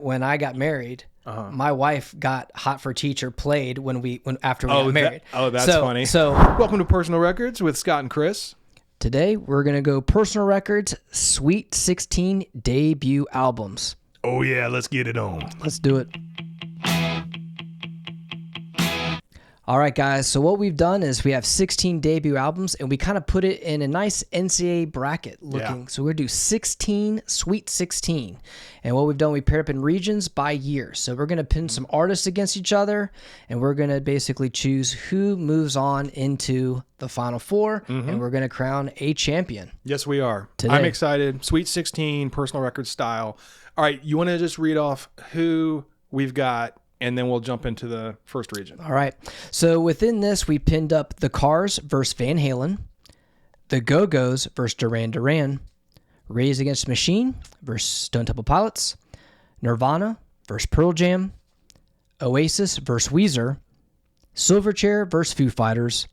when I got married, my wife got Hot for Teacher played after we got married. That's funny. So welcome to Personal Records with Scott and Chris. Today we're gonna go Personal Records Sweet 16 debut albums. Oh yeah, let's get it on. Let's do it. All right, guys. So what we've done is we have 16 debut albums, and we kind of put it in a nice NCAA bracket looking. Yeah. So we're going to do 16, Sweet 16. And what we've done, we paired up in regions by year. So we're going to pin some artists against each other, and we're going to basically choose who moves on into the Final Four, and we're going to crown a champion. Yes, we are. Today. I'm excited. Sweet 16, Personal Record style. All right, you want to just read off who we've got, and then we'll jump into the first region. All right. So within this, we pinned up the Cars versus Van Halen, the Go-Go's versus Duran, Rage Against the Machine versus Stone Temple Pilots, Nirvana versus Pearl Jam, Oasis versus Weezer, Silverchair versus Foo Fighters,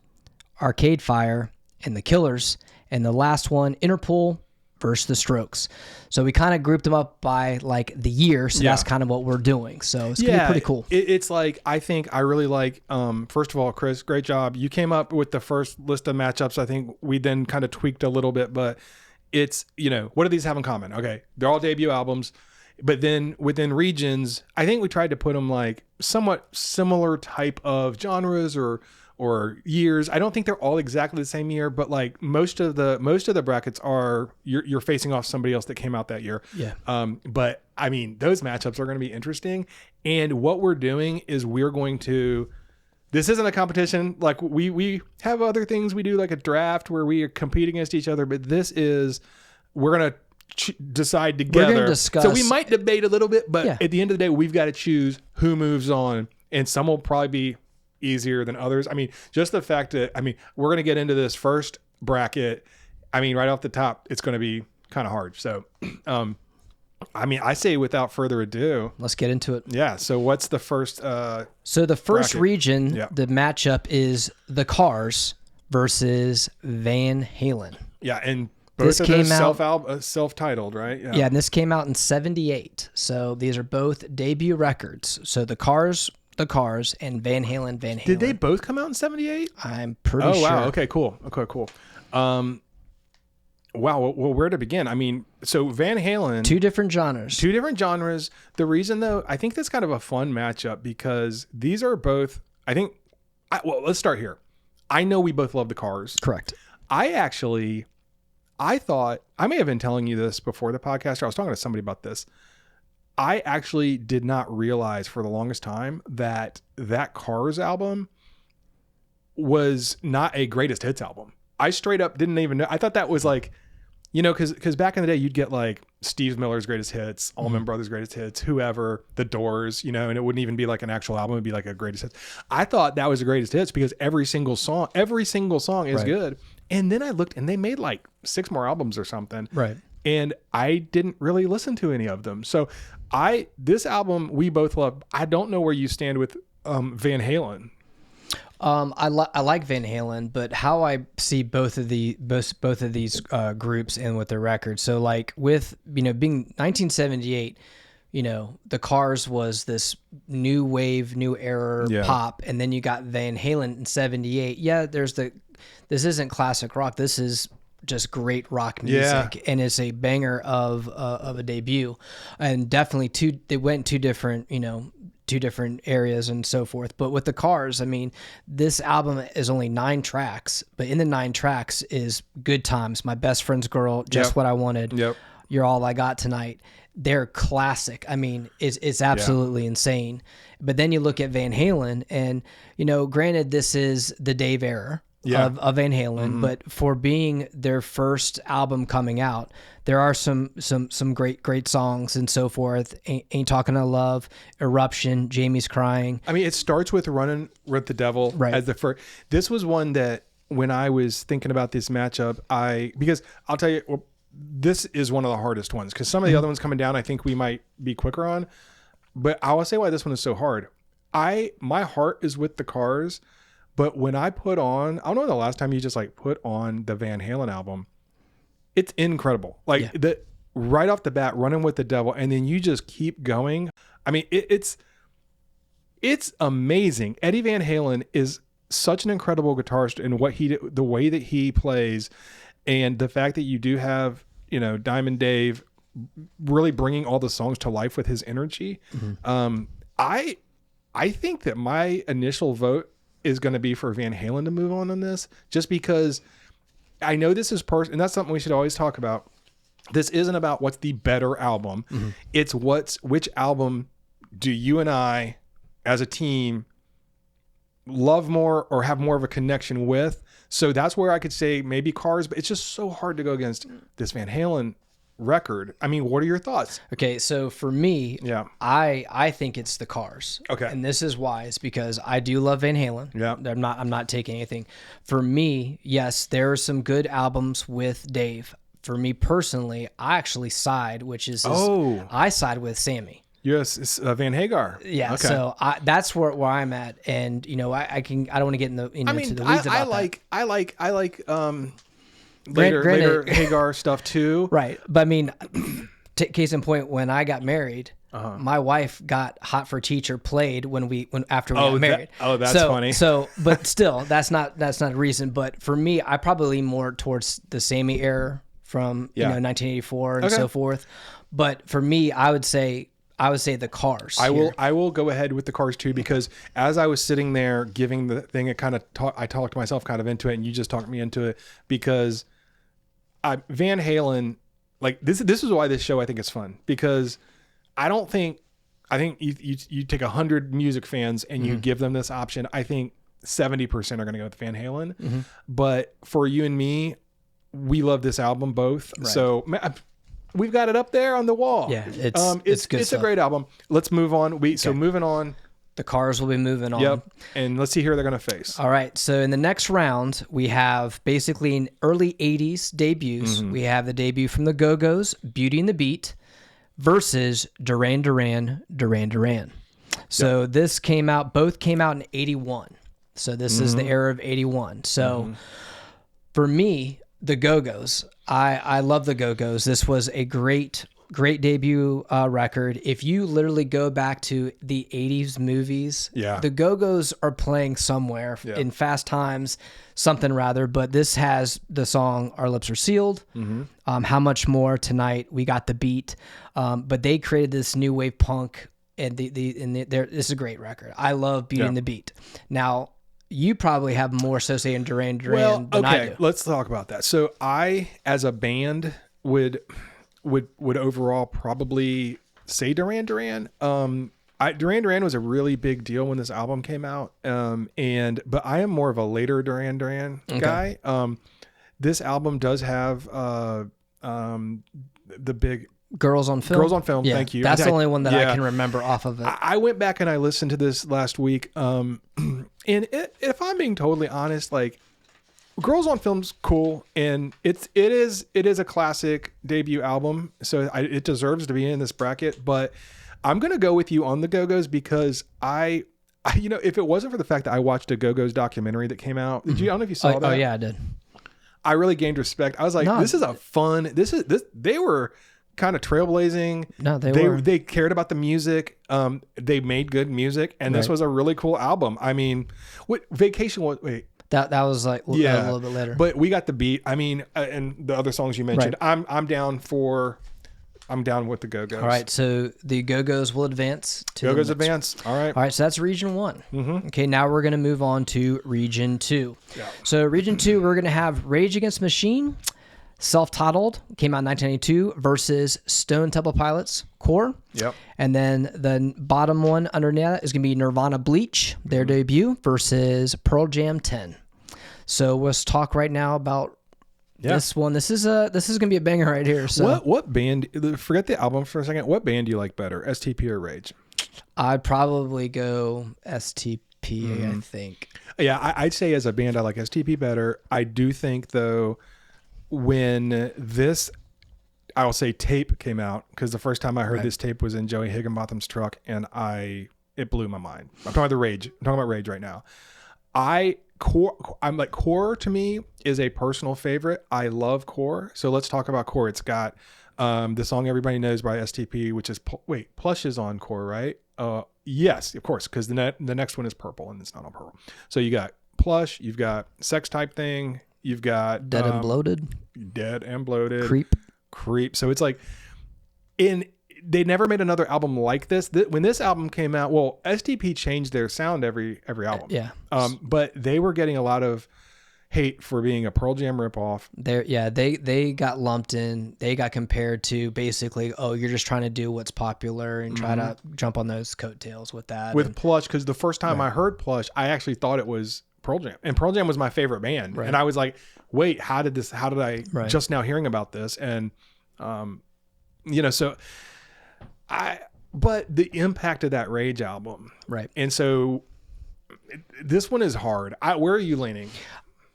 Arcade Fire and the Killers, and the last one, Interpol versus the Strokes. So we kind of grouped them up by like the year, so that's kind of what we're doing. So it's gonna be pretty cool. It's like, I think I really like, first of all, Chris, great job. You came up with the first list of matchups. I think we then kind of tweaked a little bit, but it's, what do these have in common? Okay, they're all debut albums, but then within regions, I think we tried to put them like somewhat similar type of genres or years. I don't think they're all exactly the same year, but like most of the brackets are you're facing off somebody else that came out that year. Yeah. But I mean, those matchups are going to be interesting. And what we're doing is this isn't a competition. Like we have other things we do, like a draft where we compete against each other, but this is, we're going to decide together. We're going to discuss. So we might debate a little bit, but at the end of the day, we've got to choose who moves on, and some will probably be easier than others. I mean, just the fact that, we're going to get into this first bracket. Right off the top, it's going to be kind of hard. So, I say without further ado, let's get into it. Yeah. So what's the first, so the first region, the matchup is the Cars versus Van Halen. Yeah. And both of those self-titled, right? Yeah. And this came out in 78. So these are both debut records. So the Cars, and Van Halen. Did they both come out in 78? I'm pretty sure. Oh, wow. Okay, cool. Wow. Well, where to begin? So Van Halen. Two different genres. The reason, though, I think that's kind of a fun matchup because these are both, let's start here. I know we both love the Cars. Correct. I thought, I may have been telling you this before the podcast, or I was talking to somebody about this. I actually did not realize for the longest time that Cars album was not a greatest hits album. I straight up didn't even know. I thought that was like, because back in the day, you'd get like Steve Miller's greatest hits, Allman Brothers' greatest hits, whoever, The Doors, and it wouldn't even be like an actual album. It'd be like a greatest hits. I thought that was the greatest hits because every single song is good. And then I looked and they made like 6 more albums or something. Right. And I didn't really listen to any of them. So this album we both love. I don't know where you stand with Van Halen. I like Van Halen, but how I see both of these groups and with their records. So like with being 1978, the Cars was this new wave, new era pop, and then you got Van Halen in 78. Yeah, this isn't classic rock. This is just great rock music, and it's a banger of a debut, and definitely they went two different areas and so forth. But with the Cars, this album is only 9 tracks, but in the 9 tracks is Good Times, My Best Friend's Girl, Just What I Wanted, You're All I Got Tonight. They're classic. It's absolutely insane. But then you look at Van Halen, and granted, this is the Dave era of Van Halen, but for being their first album coming out, there are some great songs and so forth. Ain't Talking to Love, Eruption, Jamie's Crying. It starts with Running with the Devil as the first. This was one that when I was thinking about this matchup, because I'll tell you, this is one of the hardest ones because some of the other ones coming down, I think we might be quicker on, but I will say why this one is so hard. My heart is with the Cars. But when I put on, I don't know the last time you just like put on the Van Halen album, it's incredible. right off the bat, Running with the Devil, and then you just keep going. I mean, it's amazing. Eddie Van Halen is such an incredible guitarist, and the way that he plays, and the fact that you do have, Diamond Dave really bringing all the songs to life with his energy. Mm-hmm. I think that my initial vote is going to be for Van Halen to move on this, just because I know this is and that's something we should always talk about. This isn't about what's the better album. Mm-hmm. It's which album do you and I as a team love more or have more of a connection with. So that's where I could say maybe Cars, but it's just so hard to go against this Van Halen record. I mean, what are your thoughts? Okay, so for me, yeah, I think it's the Cars. Okay, and this is why. It's because I do love Van Halen. Yeah, I'm not taking anything. For me, yes, there are some good albums with Dave. For me personally, I actually side, I side with Sammy. Yes, it's Van Hagar. Yeah, okay. So that's where I'm at, and I don't want to get into the weeds about that. I like later Hagar stuff too. Right, but I mean, case in point, when I got married, my wife got "Hot for Teacher" played after we got married. That's funny. So, but still, that's not a reason. But for me, I probably lean more towards the Sammy era from 1984 and so forth. But for me, I would say the Cars. I will go ahead with the Cars too, because as I was sitting there giving the thing, I talked myself kind of into it, and you just talked me into it, because Van Halen, like this is why this show I think is fun, because I think you take 100 music fans and you give them this option. I think 70% are going to go with Van Halen, but for you and me, we love this album both. Right. So we've got it up there on the wall. Yeah, it's good. It's a great album. Let's move on. Moving on. The Cars will be moving on. Yep. And let's see who they're going to face. All right. So in the next round, we have basically in early 80s debuts. Mm-hmm. We have the debut from the Go-Go's, Beauty and the Beat, versus Duran Duran, Duran Duran. So both came out in 81. So this is the era of 81. So for me, the Go-Go's, I love the Go-Go's. This was a great debut record. If you literally go back to the 80s movies, the Go-Go's are playing somewhere in Fast Times, something rather, but this has the song Our Lips Are Sealed, How Much More Tonight, We Got the Beat, but they created this new wave punk, and this is a great record. I love Beauty and the Beat. Now, you probably have more associated Duran Duran than I do. Let's talk about that. So I, as a band, would overall probably say Duran Duran. Duran Duran was a really big deal when this album came out. But I am more of a later Duran Duran guy. This album does have the big Girls on Film. Girls on Film. Yeah, thank you. That's the only one that I can remember off of it. I went back and I listened to this last week. And if I'm being totally honest, like, Girls on Film's cool, and it is a classic debut album, so it deserves to be in this bracket. But I'm gonna go with you on the Go-Go's, because I if it wasn't for the fact that I watched a Go-Go's documentary that came out, I don't know if you saw that. Oh yeah, I did. I really gained respect. I was like, this is a fun. They were kind of trailblazing. No, they cared about the music. They made good music, and this was a really cool album. I mean, Vacation was that was like a little bit later, but We Got the Beat. I mean, and the other songs you mentioned, I'm down with the Go-Go's. All right, so the Go-Go's will advance. Go-Go's advance. All right. So that's Region 1. Mm-hmm. Okay, now we're going to move on to Region 2. Yeah. So Region 2, we're going to have Rage Against the Machine, Self-Titled, came out in 1992, versus Stone Temple Pilots, Core. Yep. And then the bottom one underneath that is going to be Nirvana Bleach, their debut, versus Pearl Jam 10. So let's talk right now about this one. This is going to be a banger right here. So what band? Forget the album for a second. What band do you like better, STP or Rage? I'd probably go STP. I think. Yeah, I'd say as a band, I like STP better. I do think though, when this, I'll say tape came out, because the first time I heard this tape was in Joey Higginbotham's truck, and it blew my mind. I'm talking about Rage. I'm talking about Rage right now. Core to me is a personal favorite. I love Core. So let's talk about Core. It's got The song Everybody Knows by STP, which is Plush is on Core, right? Yes, of course, because the next one is Purple and it's not on Purple. So you got Plush, you've got Sex Type Thing, you've got Dead and Bloated, Creep. So it's like they never made another album like this. When this album came out, well, STP changed their sound every album. Yeah. But they were getting a lot of hate for being a Pearl Jam ripoff. They got lumped in. They got compared to basically, oh, you're just trying to do what's popular and try to jump on those coattails with that. With Plush, because the first time I heard Plush, I actually thought it was Pearl Jam, and Pearl Jam was my favorite band. Right. And I was like, wait, how did I just now hearing about this? And but the impact of that Rage album, right? And so this one is hard. Where are you leaning?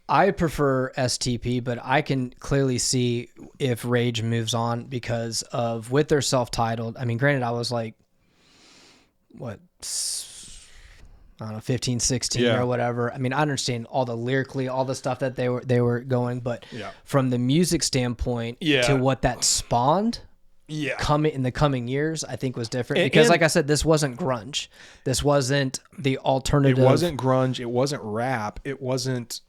I prefer STP, but I can clearly see if Rage moves on because of with their self-titled. I mean, granted, I was like, what, I don't know, 15, 16 or whatever. I mean, I understand all the lyrically, all the stuff that they were going, but from the music standpoint to what that spawned. Coming in the coming years, I think was different because, like I said, this wasn't grunge. This wasn't the alternative. It wasn't grunge. It wasn't rap. It wasn't.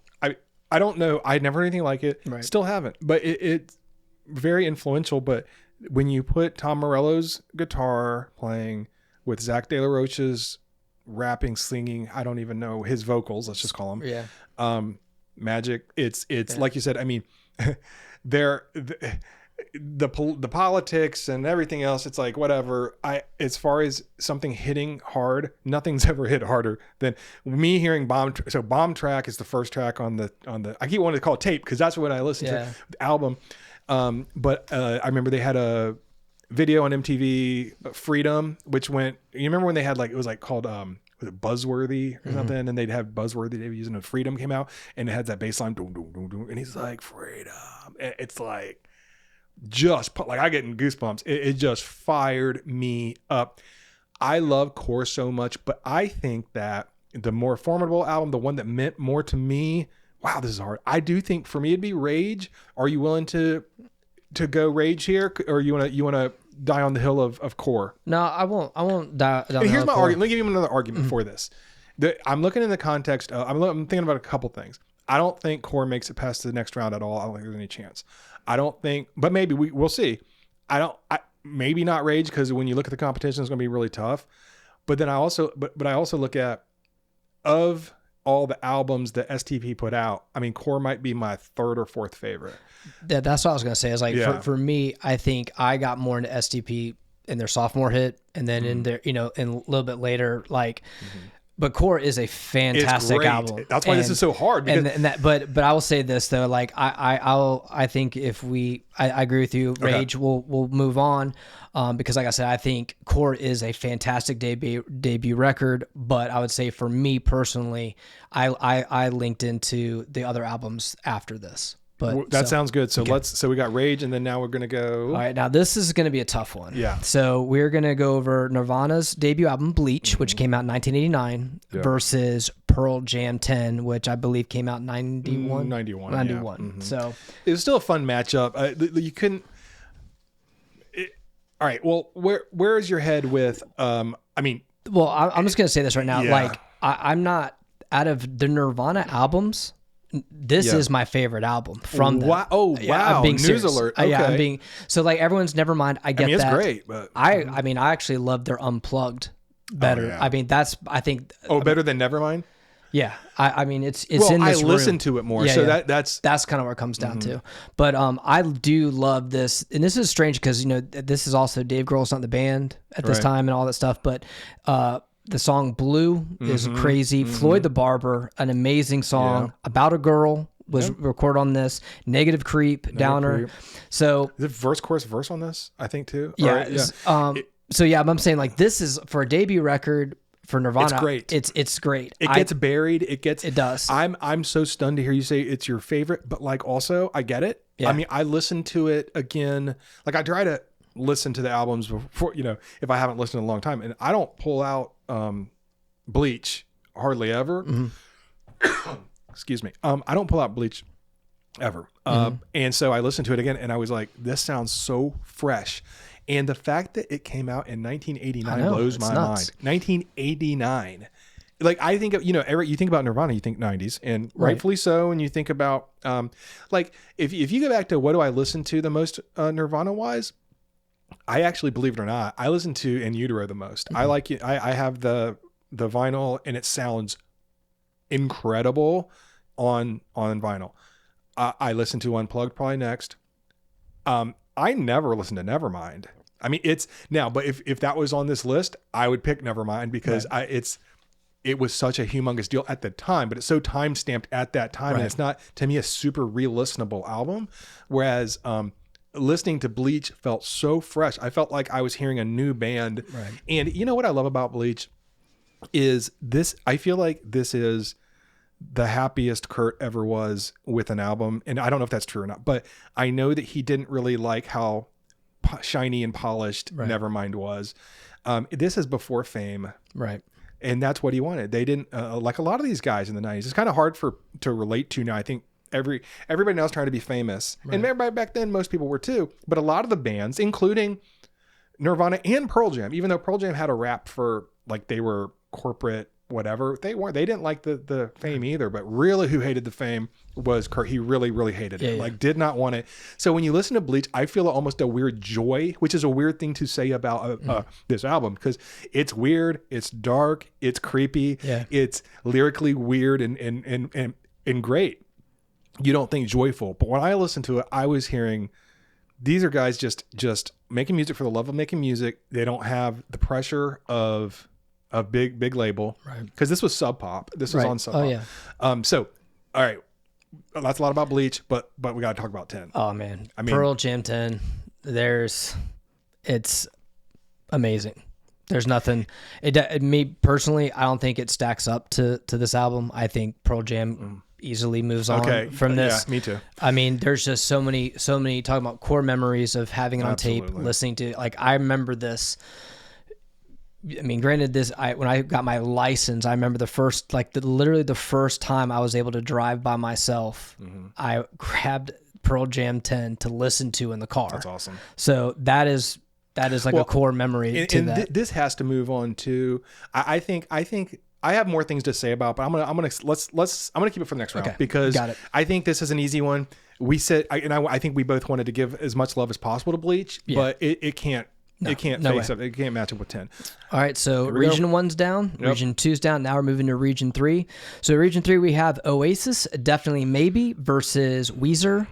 I don't know. I'd never heard anything like it. Right. Still haven't. But it's very influential. But when you put Tom Morello's guitar playing with Zach De La Rocha's rapping, singing, I don't even know his vocals. Let's just call them. Yeah. Magic. It's like you said. I mean, the politics and everything else, it's like whatever. As far as something hitting hard, nothing's ever hit harder than me hearing Bomb. So Bomb Track is the first track on the I keep wanting to call it tape because that's what I listened to, the album. But I remember they had a video on MTV, Freedom, which went. You remember when they had it was called was it Buzzworthy or something, and they'd have Buzzworthy they were using, and Freedom came out and it had that bass line, and he's like Freedom. And it's like. Just like I get goosebumps. It just fired me up. I love Core so much, but I think that the more formidable album, the one that meant more to me. Wow, this is hard. I do think for me it'd be Rage. Are you willing to go Rage here, or you wanna die on the hill of Core? No, I won't die. And here's my argument. Let me give you another argument for this. I'm looking in the context of. I'm thinking about a couple things. I don't think Core makes it past the next round at all. I don't think there's any chance. I don't think, but maybe we'll see. Maybe not Rage because when you look at the competition, it's going to be really tough. But then I also look at of all the albums that STP put out. I mean, Core might be my third or fourth favorite. That's what I was going to say. Is like for me, I think I got more into STP in their sophomore hit, and then in their in a little bit later, like. But Core is a fantastic album. That's why this is so hard. But I will say this though, like I think if I agree with you, Rage will move on, because like I said, I think Core is a fantastic debut record. But I would say for me personally, I linked into the other albums after this. But that sounds good. So we got Rage, and then now we're gonna go. All right, now this is gonna be a tough one. Yeah. So we're gonna go over Nirvana's debut album Bleach, which came out in 1989, versus Pearl Jam 10, which I believe came out in 91. 91. Yeah. So it was still a fun matchup. You couldn't. All right. Well, where is your head with? I'm just gonna say this right now. Yeah. Like I'm not out of the Nirvana albums. This is my favorite album from them. Wow. Oh, wow. I'm being News serious. alert. Okay. I'm being so like everyone's never mind. I get it's that. Great, but I actually love their Unplugged better. Yeah. I mean, I think. Better than Nevermind. Yeah. I mean, it's in this room. I listen to it more. So that's kind of where it comes down to. But I do love this, and this is strange because this is also Dave Grohl's not in the band at this time and all that stuff, but. The song Blue is crazy. Floyd the Barber, an amazing song about a girl, was recorded on this. Negative Creep, Downer. So is it verse, chorus, verse on this? I think too. Yeah. I'm saying like this is for a debut record for Nirvana. It's great. It's great. It gets buried. It does. I'm so stunned to hear you say it's your favorite, but like also I get it. Yeah. I mean, I listened to it again. Like I try to listen to the albums before, if I haven't listened in a long time, and I don't pull out Bleach hardly ever. Excuse me. I don't pull out Bleach ever. And so I listened to it again and I was like, this sounds so fresh. And the fact that it came out in 1989 blows my mind. 1989. Like I think, Eric, you think about Nirvana, you think 90s, and rightfully so. And you think about, like if you go back to what do I listen to the most Nirvana wise, I actually, believe it or not, I listen to In Utero the most. I like it. I have the vinyl and it sounds incredible on vinyl. I listen to Unplugged probably next. I never listened to Nevermind. I mean, it's now, but if that was on this list, I would pick Nevermind because it was such a humongous deal at the time, but it's so time stamped at that time. And it's not, to me, a super re-listenable album. Whereas, listening to Bleach felt so fresh. I felt like I was hearing a new band. Right. And you know what I love about Bleach is this, I feel like this is the happiest Kurt ever was with an album. And I don't know if that's true or not, but I know that he didn't really like how shiny and polished Nevermind was. This is before Fame. Right. And that's what he wanted. They didn't, like a lot of these guys in the 90s, it's kind of hard to relate to now. I think everybody now is trying to be famous. Right. And everybody back then, most people were too. But a lot of the bands, including Nirvana and Pearl Jam, even though Pearl Jam had a rap for like they were corporate, whatever, they didn't like the fame either. But really who hated the fame was Kurt. He really, really hated it. Like did not want it. So when you listen to Bleach, I feel almost a weird joy, which is a weird thing to say about this album because it's weird, it's dark, it's creepy, it's lyrically weird and great. You don't think joyful, but when I listened to it, I was hearing these are guys just making music for the love of making music. They don't have the pressure of a big label, right? Because this was Sub Pop. This was on Sub Pop. Oh yeah. So, all right, that's a lot about Bleach, but we got to talk about 10. Oh man, I mean, Pearl Jam 10. It's amazing. There's nothing. Me personally, I don't think it stacks up to this album. I think Pearl Jam easily moves on from this. Yeah, me too. I mean, there's just so many talking about core memories of having it on tape, listening to, like, I remember this. I mean, granted, when I got my license, I remember literally the first time I was able to drive by myself, I grabbed Pearl Jam 10 to listen to in the car. That's awesome. So that is like a core memory to that. This has to move on to, I think I have more things to say about, but I'm gonna keep it for the next round because I think this is an easy one. We said, I think we both wanted to give as much love as possible to Bleach, but it can't. It can't face up. It can't match up with 10. All right, so Region 1's down. Yep. Region 2's down. Now we're moving to Region 3. So Region 3, we have Oasis, Definitely Maybe, versus Weezer,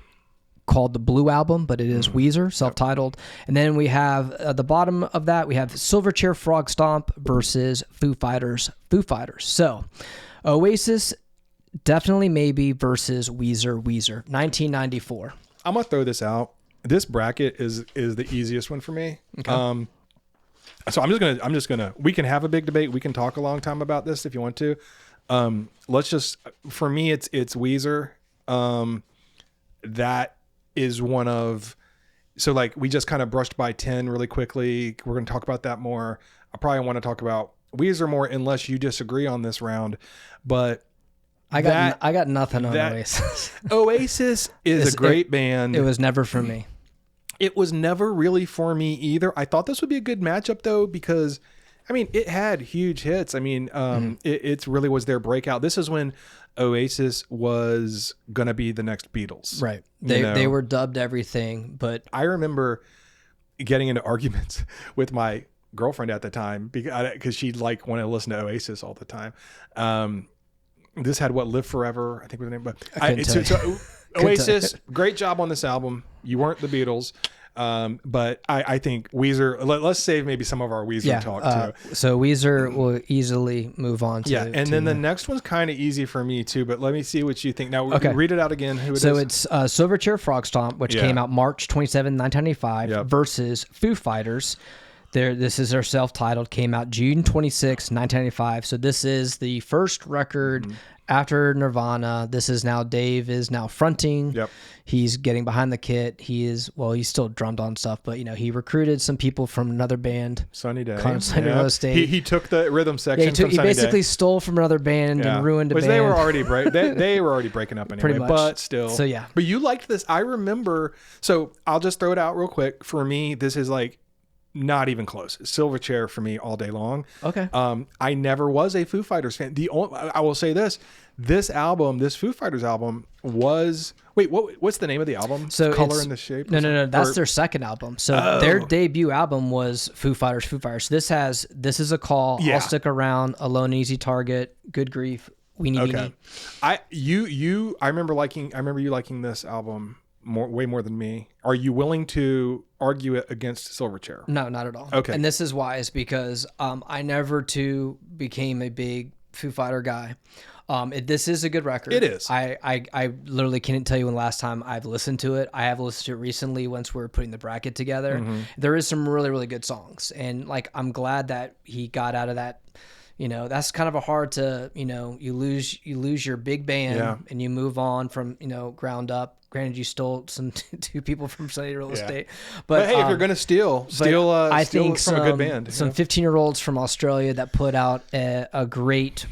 called the Blue Album, but it is Weezer, self-titled. And then we have, at the bottom of that, we have Silverchair Frog Stomp versus Foo Fighters. So Oasis, Definitely Maybe versus Weezer. 1994. I'm going to throw this out. This bracket is the easiest one for me. Okay. So I'm just gonna. We can have a big debate. We can talk a long time about this if you want to. Let's just. For me, it's Weezer. That is one of. So like we just kind of brushed by 10 really quickly. We're gonna talk about that more. I probably want to talk about Weezer more unless you disagree on this round, but. I got nothing on Oasis. Oasis is a great band. It was never for me. It was never really for me either. I thought this would be a good matchup though, because I mean, it had huge hits. I mean, it really was their breakout. This is when Oasis was going to be the next Beatles. Right. They were dubbed everything, but I remember getting into arguments with my girlfriend at the time because she wanted to listen to Oasis all the time. This had Live Forever, I think was the name. But Oasis, great job on this album. You weren't the Beatles, but I think Weezer. Let's save maybe some of our Weezer talk too. So Weezer will easily move on to. And then the next one's kind of easy for me too. But let me see what you think. Now read it out again. Who it is? So it's Silverchair Frog Stomp, which came out March 27, 1995, versus Foo Fighters, This is their self-titled, came out June 26, 1995. So this is the first record after Nirvana. This is now Dave is now fronting. Yep. He's getting behind the kit. He's still drummed on stuff, but he recruited some people from another band, Sunny Day. Sunny Day State. He took the rhythm section. He basically stole from another band and ruined a band. They were already they were already breaking up anyway. Pretty much. But still. So yeah. But you liked this. I remember. So I'll just throw it out real quick. For me, this is like not even close. Silverchair for me all day long. Okay. I never was a Foo Fighters fan. I will say this Foo Fighters album was what's the name of the album? So Color and the Shape? No. That's their second album. So their debut album was Foo Fighters. This is a call. Yeah. I'll stick around. Alone, Easy Target. Good Grief. We Need. I remember you liking this album way more than me. Are you willing to argue it against Silverchair? No, not at all. Okay. And this is why, is because I never too became a big Foo Fighter guy. This is a good record. It is. I literally can't tell you when the last time I've listened to it. I have listened to it recently once we were putting the bracket together. Mm-hmm. There is some really, really good songs. And I'm glad that he got out of that. That's kind of a hard to, you lose your big band and you move on from, ground up. Granted, you stole two people from Sunny Real Estate, but hey, if you're gonna steal I think from a good band. Some 15-year-olds from Australia that put out a great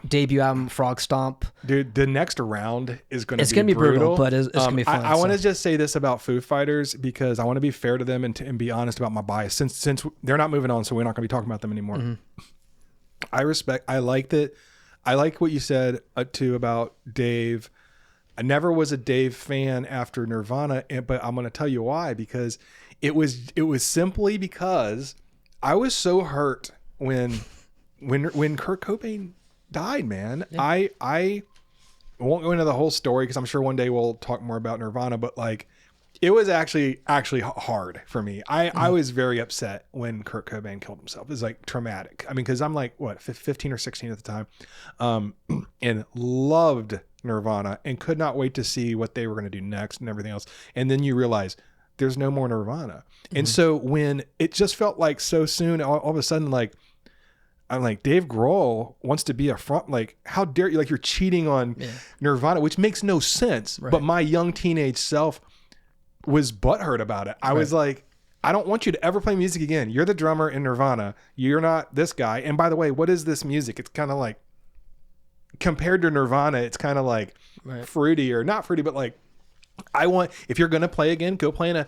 debut album, Frog Stomp. Dude, the next round is going to be brutal, but it's going to be fun. I want to just say this about Foo Fighters because I want to be fair to them and be honest about my bias. Since they're not moving on, so we're not going to be talking about them anymore. Mm-hmm. I like what you said too about Dave. I never was a Dave fan after Nirvana, but I'm going to tell you why, because it was simply because I was so hurt when Kurt Cobain died, man. Yeah. I won't go into the whole story because I'm sure one day we'll talk more about Nirvana, but like it was actually hard for me. I was very upset when Kurt Cobain killed himself. It was like traumatic. I mean, because I'm like 15 or 16 at the time, and loved Nirvana and could not wait to see what they were going to do next and everything else. And then you realize there's no more Nirvana. Mm-hmm. And so when it just felt like so soon, all of a sudden, like I'm like, Dave Grohl wants to be a front, like, how dare you? Like, you're cheating on Nirvana, which makes no sense. Right. But my young teenage self was butthurt about it. I was like, I don't want you to ever play music again. You're the drummer in Nirvana. You're not this guy. And by the way, what is this music? It's kind of like, compared to Nirvana, it's kind of like fruity, or not fruity, but like, if you're going to play again, go play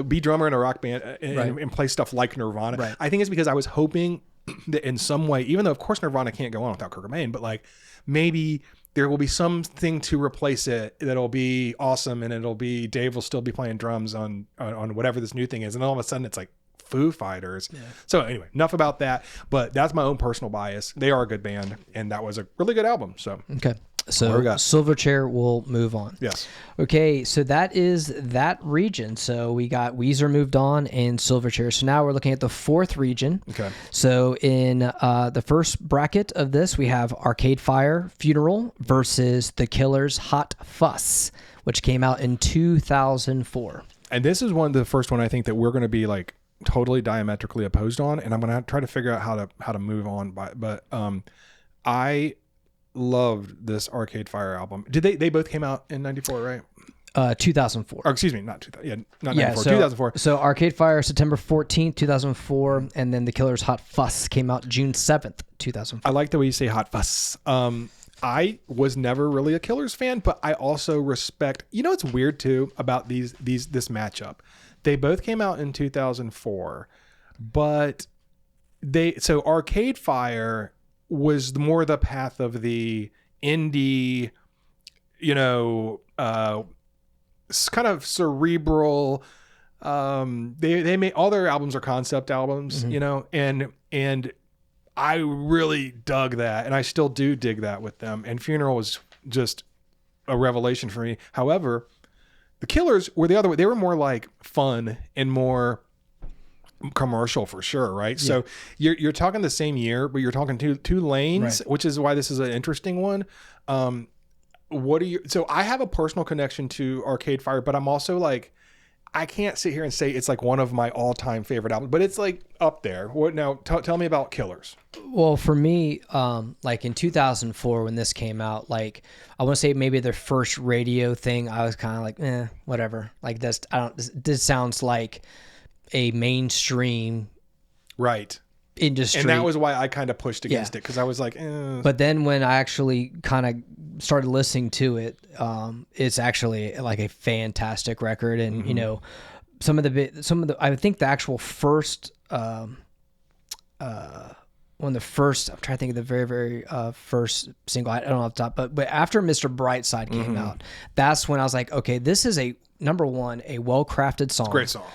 be drummer in a rock band and play stuff like Nirvana. Right. I think it's because I was hoping that in some way, even though of course Nirvana can't go on without Kurt Cobain, but like maybe there will be something to replace it that'll be awesome, and it'll be Dave will still be playing drums on whatever this new thing is, and all of a sudden it's like Foo Fighters. Yeah. So anyway, enough about that, but that's my own personal bias. They are a good band, and that was a really good album. So okay. So Silverchair will move on. Yes. Okay, so that is that region. So we got Weezer moved on and Silverchair. So now we're looking at the fourth region. Okay. So in the first bracket of this, we have Arcade Fire Funeral versus The Killers Hot Fuss, which came out in 2004. And this is the first one I think that we're going to be like totally diametrically opposed on, and I'm going to try to figure out how to move on but I loved this Arcade Fire album. Did they both came out in 94, right? 2004. Or excuse me, not 2000. Yeah, not 94. 2004. So Arcade Fire September 14th, 2004, and then The Killers Hot Fuss came out June 7th, 2004. I like the way you say Hot Fuss. I was never really a Killers fan, but I also respect. It's weird too about this matchup. They both came out in 2004, but so Arcade Fire was more the path of the indie, kind of cerebral. They made all their albums are concept albums, mm-hmm. and I really dug that, and I still do dig that with them. And Funeral was just a revelation for me. However, the Killers were the other way. They were more like fun and more commercial for sure, right? Yeah. So you're talking the same year, but you're talking two lanes, right. Which is why this is an interesting one. So I have a personal connection to Arcade Fire, but I'm also like, I can't sit here and say it's like one of my all-time favorite albums, but it's like up there. What now? Tell me about Killers. Well, for me, like in 2004 when this came out, like I want to say maybe their first radio thing, I was kind of like, whatever. Like this sounds like a mainstream right industry, and that was why I kind of pushed against it, because I was like, But then when I actually kind of started listening to it, it's actually like a fantastic record, and you know, some of the I think the actual first one of the first, I'm trying to think of the very, very first single. I don't know off the top, but after Mr. Brightside came out, that's when I was like, okay, this is a number one, a well-crafted song. Great song.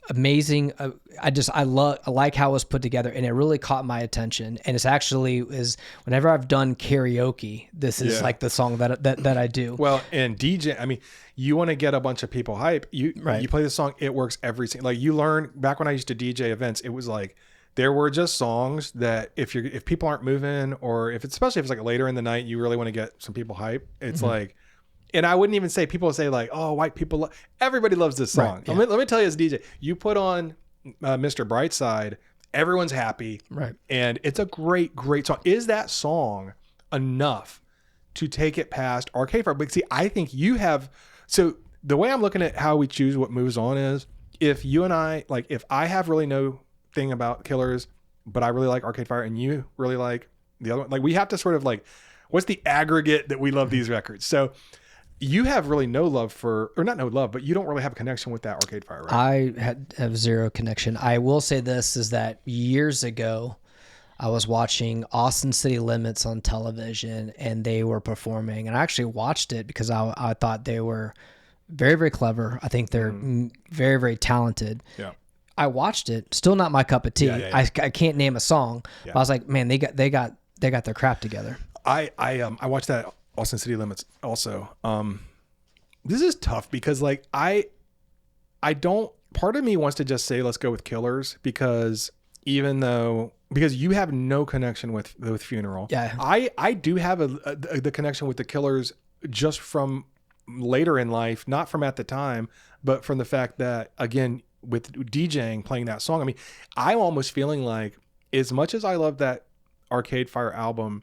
Amazing. I like how it was put together, and it really caught my attention. And it's actually whenever I've done karaoke, this is like the song that I do. Well, and DJ, I mean, you want to get a bunch of people hype. You play the song, it works every single. Like you learn back when I used to DJ events, it was like there were just songs that if people aren't moving, or especially if it's like later in the night, you really want to get some people hype. It's like. And I wouldn't even say, people say like, oh, white people, everybody loves this song. Right, let me tell you as a DJ, you put on Mr. Brightside, everyone's happy. Right. And it's a great, great song. Is that song enough to take it past Arcade Fire? But see, I think you have, so the way I'm looking at how we choose what moves on is, if you and I, like if I have really no thing about Killers, but I really like Arcade Fire and you really like the other one, like we have to sort of like, what's the aggregate that we love these records? So you have really no love for, or not no love, but you don't really have a connection with that Arcade Fire, right? I have zero connection. I will say this is that years ago, I was watching Austin City Limits on television, and they were performing, and I actually watched it because I thought they were very, very clever. I think they're very, very talented. Yeah. I watched it, still not my cup of tea. I can't name a song, but I was like, man, they got their crap together. I watched that Austin City Limits also. This is tough because like I don't, part of me wants to just say let's go with Killers, because because you have no connection with Funeral. Yeah. I do have the connection with the Killers just from later in life, not from at the time, but from the fact that, again, with DJing, playing that song, I mean, I'm almost feeling like, as much as I love that Arcade Fire album,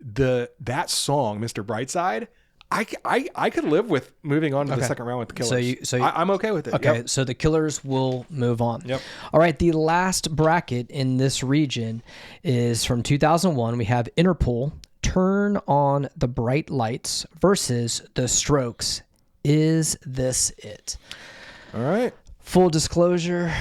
that song, Mr. Brightside, I could live with moving on to the second round with the Killers. I'm okay with it. Okay, so the Killers will move on. Yep. All right, the last bracket in this region is from 2001. We have Interpol, Turn on the Bright Lights, versus The Strokes, Is This It? All right. Full disclosure,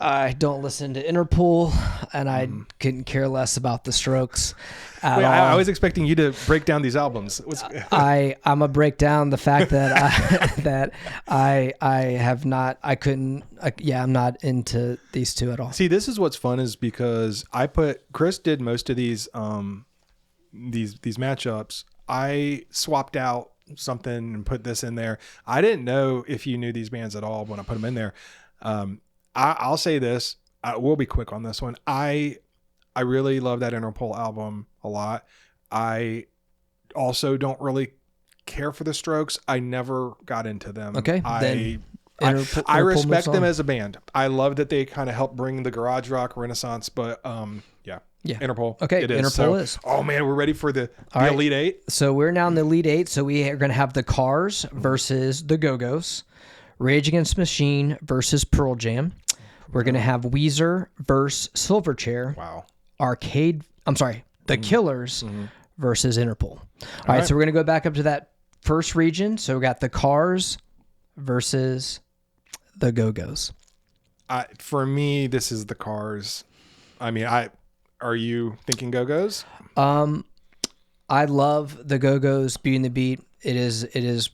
I don't listen to Interpol, and I couldn't care less about The Strokes at all. I was expecting you to break down these albums. I'm gonna break down the fact that I'm not into these two at all. See, this is what's fun, is because Chris did most of these matchups. I swapped out something and put this in there. I didn't know if you knew these bands at all when I put them in there. I'll say this. We'll be quick on this one. I really love that Interpol album a lot. I also don't really care for the Strokes. I never got into them. Okay. I respect them as a band. I love that they kind of helped bring the garage rock renaissance, but yeah. Interpol. Okay, Interpol is. Oh man, we're ready for the right. Elite Eight. So we're now in the Elite Eight. So we are going to have the Cars versus the Go-Go's, Rage Against the Machine versus Pearl Jam. We're going to have Weezer versus Silverchair. Wow. The Killers versus Interpol. All right, so we're going to go back up to that first region. So we got the Cars versus the Go-Go's. For me, this is the Cars. I mean, are you thinking Go-Go's? I love the Go-Go's Beauty and the Beat. It is it's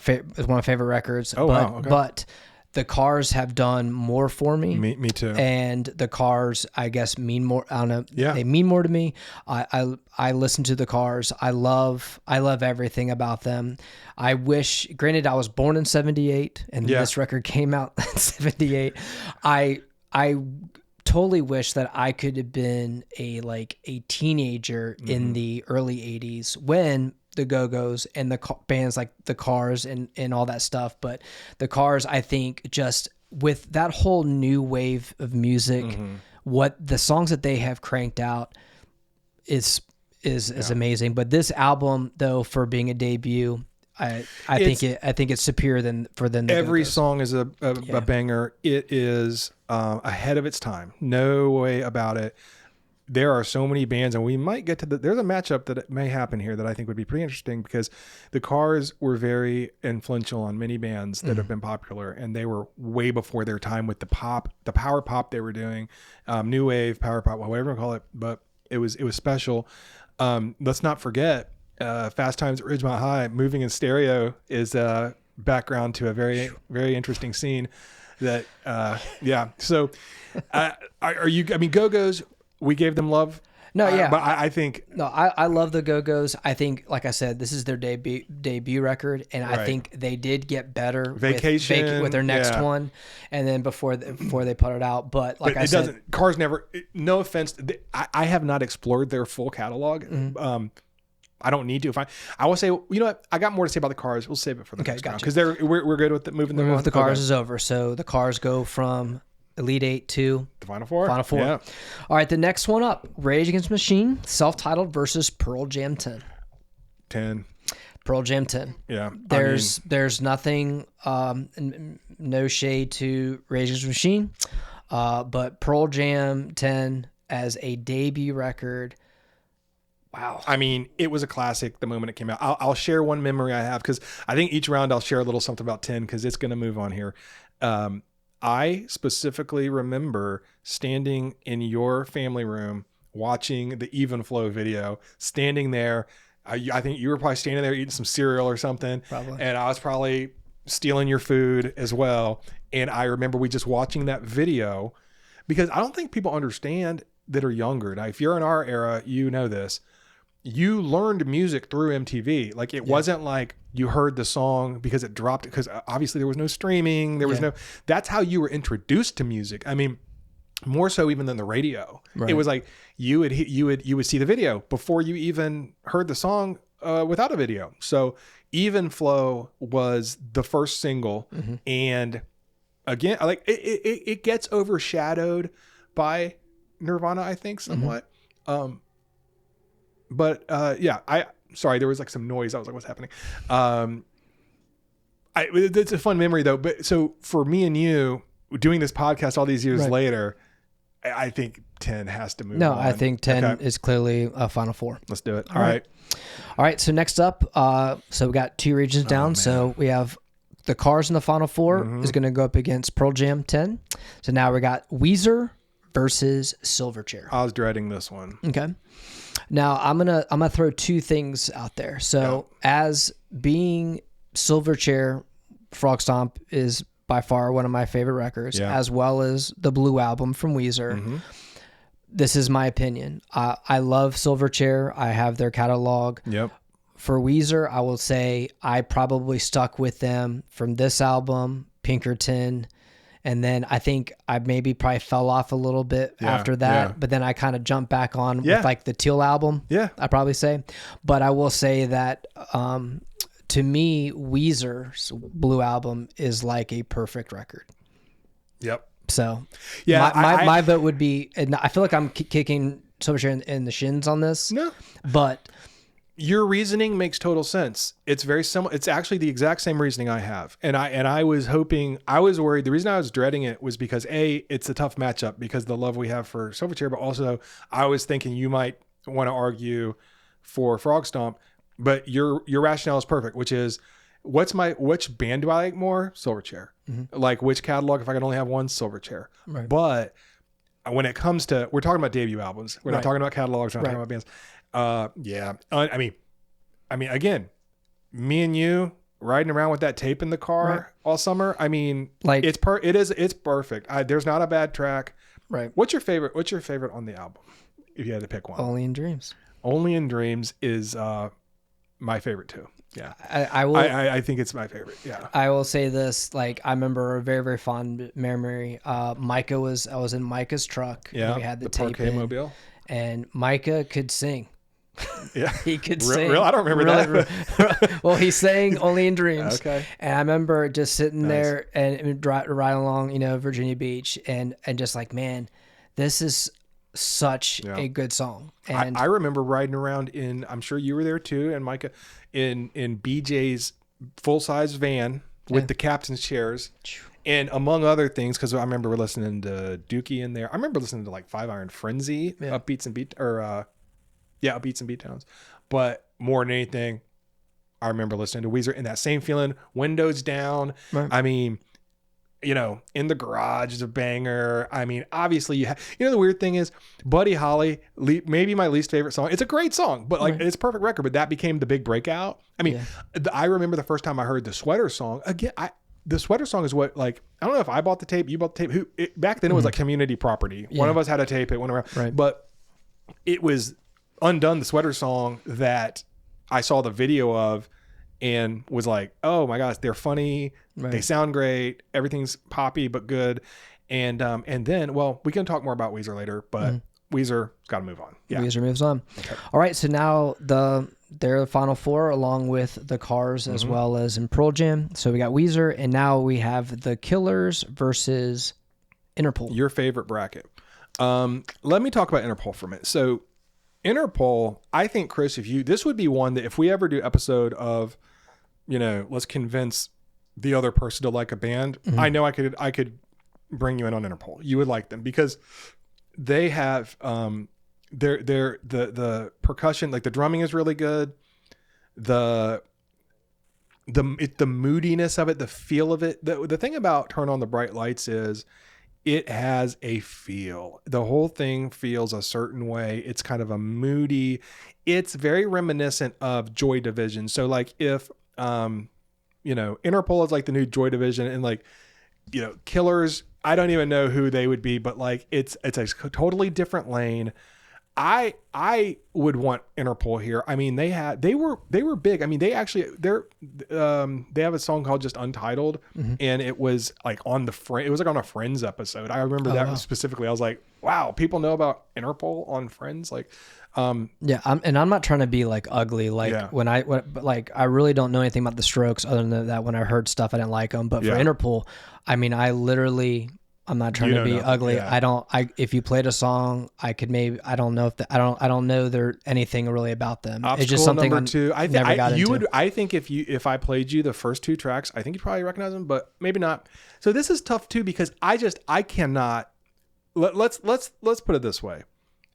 one of my favorite records. Wow. Okay. But the Cars have done more for me. Me too. And the Cars, I guess, mean more. I don't know. Yeah. They mean more to me. I listen to the Cars. I love everything about them. I wish, granted, I was born in 78 and this record came out in 78. I totally wish that I could have been a teenager in the early 80s when the Go-Go's and the bands like the Cars and all that stuff. But the Cars, I think, just with that whole new wave of music, what the songs that they have cranked out is amazing. But this album, though, for being a debut, I think it's superior than every song is a banger. It is ahead of its time. No way about it. There are so many bands, and we might get to there's a matchup that may happen here that I think would be pretty interesting, because the Cars were very influential on many bands that have been popular, and they were way before their time with the power pop they were doing, new wave, power pop, whatever you call it, but it was special. Let's not forget, Fast Times at Ridgemont High, Moving in Stereo is background to a very, very interesting scene that, So are you, I mean, Go-Go's, we gave them love. No, yeah. But I think... No, I love the Go-Go's. I think, like I said, this is their debut record, and I think they did get better Vacation with their next one, and then before they put it out. But like I said... Cars never... No offense. I have not explored their full catalog. I don't need to. I will say, you know what? I got more to say about the Cars. We'll save it for the next round, because we're good with moving them on. The Cars is over. So the Cars go from Elite Eight to the Final Four. Yeah. All right, the next one up: Rage Against the Machine, self-titled versus Pearl Jam 10. 10. Pearl Jam 10. Yeah. There's nothing, no shade to Rage Against the Machine, but Pearl Jam 10 as a debut record. Wow. I mean, it was a classic the moment it came out. I'll share one memory I have, because I think each round I'll share a little something about 10, because it's going to move on here. I specifically remember standing in your family room watching the Even Flow video, standing there. I think you were probably standing there eating some cereal or something. Probably. And I was probably stealing your food as well. And I remember we just watching that video, because I don't think people understand that are younger. Now, if you're in our era, you know this. You learned music through MTV. Like, it wasn't like you heard the song because it dropped, because obviously there was no streaming. There was that's how you were introduced to music. I mean, more so even than the radio. Right. It was like you would see the video before you even heard the song without a video. So Even Flow was the first single. And again, like it gets overshadowed by Nirvana, I think, somewhat. But sorry, there was like some noise. I was like, what's happening? It's a fun memory though. But so for me and you doing this podcast all these years later, I think 10 has to move on. I think 10 is clearly a Final Four. Let's do it. All right. So next up, so we got two regions down. So we have the Cars in the Final Four is going to go up against Pearl Jam 10. So now we got Weezer versus Silverchair. I was dreading this one. Okay. Now I'm gonna throw two things out there. So as being Silverchair, Frog Stomp is by far one of my favorite records, as well as the Blue Album from Weezer. This is my opinion. I love Silverchair. I have their catalog. Yep. For Weezer, I will say I probably stuck with them from this album, Pinkerton. And then I think I maybe probably fell off a little bit after that, but then I kind of jumped back on with like the Teal album. Yeah, I probably say, but I will say that to me, Weezer's Blue Album is like a perfect record. Yep. So my vote would be. And I feel like I'm kicking Silverchair in the shins on this. No, but. Your reasoning makes total sense. It's very similar. It's actually the exact same reasoning I have. And I was worried. The reason I was dreading it was because it's a tough matchup because of the love we have for Silverchair, but also I was thinking you might want to argue for Frog Stomp, but your rationale is perfect, which is which band do I like more? Silverchair. Like which catalog, if I could only have one, Silverchair. Right. But when it comes to, we're talking about debut albums. We're not talking about catalogs. We're not talking about bands. I mean, again, me and you riding around with that tape in the car all summer. I mean, like it's perfect. There's not a bad track. Right. What's your favorite on the album? If you had to pick one. Only in Dreams. Only in Dreams is my favorite too. Yeah. I think it's my favorite. Yeah. I will say this, like I remember a very, very fond memory. I was in Micah's truck. Yeah. We had the tape in, mobile. And Micah could sing. Yeah. He could sing. Real? I don't remember that. Well, he sang Only in Dreams. Okay. And I remember just sitting there and riding along, Virginia Beach and just like, man, this is such a good song. And I remember riding around I'm sure you were there too, and Micah, in BJ's full-size van with the captain's chairs. And among other things, because I remember we're listening to Dookie in there. I remember listening to like 5 Iron Frenzy, Upbeats and Beat Towns. But more than anything, I remember listening to Weezer, and that same feeling, windows down. Right. I mean, In the Garage is a banger. I mean, obviously the weird thing is Buddy Holly, maybe my least favorite song. It's a great song, but it's a perfect record, but that became the big breakout. I mean, I remember the first time I heard the Sweater song. Again, the Sweater song is what, like, I don't know if I bought the tape, you bought the tape. Back then it was like community property. Yeah. One of us had a tape, it went around. Right. But it was Undone, the Sweater song, that I saw the video of and was like, oh my gosh, they're funny. Right. They sound great. Everything's poppy but good. And then, well, we can talk more about Weezer later, but Weezer got to move on. Yeah. Weezer moves on. Okay. All right. So now they're the final four, along with the Cars as well as in Pearl Jam. So we got Weezer, and now we have the Killers versus Interpol. Your favorite bracket. Let me talk about Interpol for a minute. So Interpol, I think, Chris, this would be one that if we ever do episode of, let's convince the other person to like a band, I know I could bring you in on Interpol. You would like them because they have the percussion, like the drumming is really good. The moodiness of it, the feel of it. The thing about Turn on the Bright Lights is it has a feel. The whole thing feels a certain way. It's kind of a moody. It's very reminiscent of Joy Division. So like if Interpol is like the new Joy Division, and like Killers, I don't even know who they would be, but like it's a totally different lane. I would want Interpol here. I mean, they were big. I mean, they have a song called just Untitled, and it was like on a Friends episode. I remember specifically. I was like, wow, people know about Interpol on Friends. Like, I'm not trying to be like ugly. Like but I really don't know anything about the Strokes other than that when I heard stuff I didn't like them. But for Interpol, I mean, I'm not trying to be ugly. Yeah. If you played a song, I could maybe, I don't know I don't know there anything really about them. Obstacle it's just something number 2. I think if I played you the first 2 tracks, I think you'd probably recognize them, but maybe not. So this is tough too, because I cannot, let's put it this way.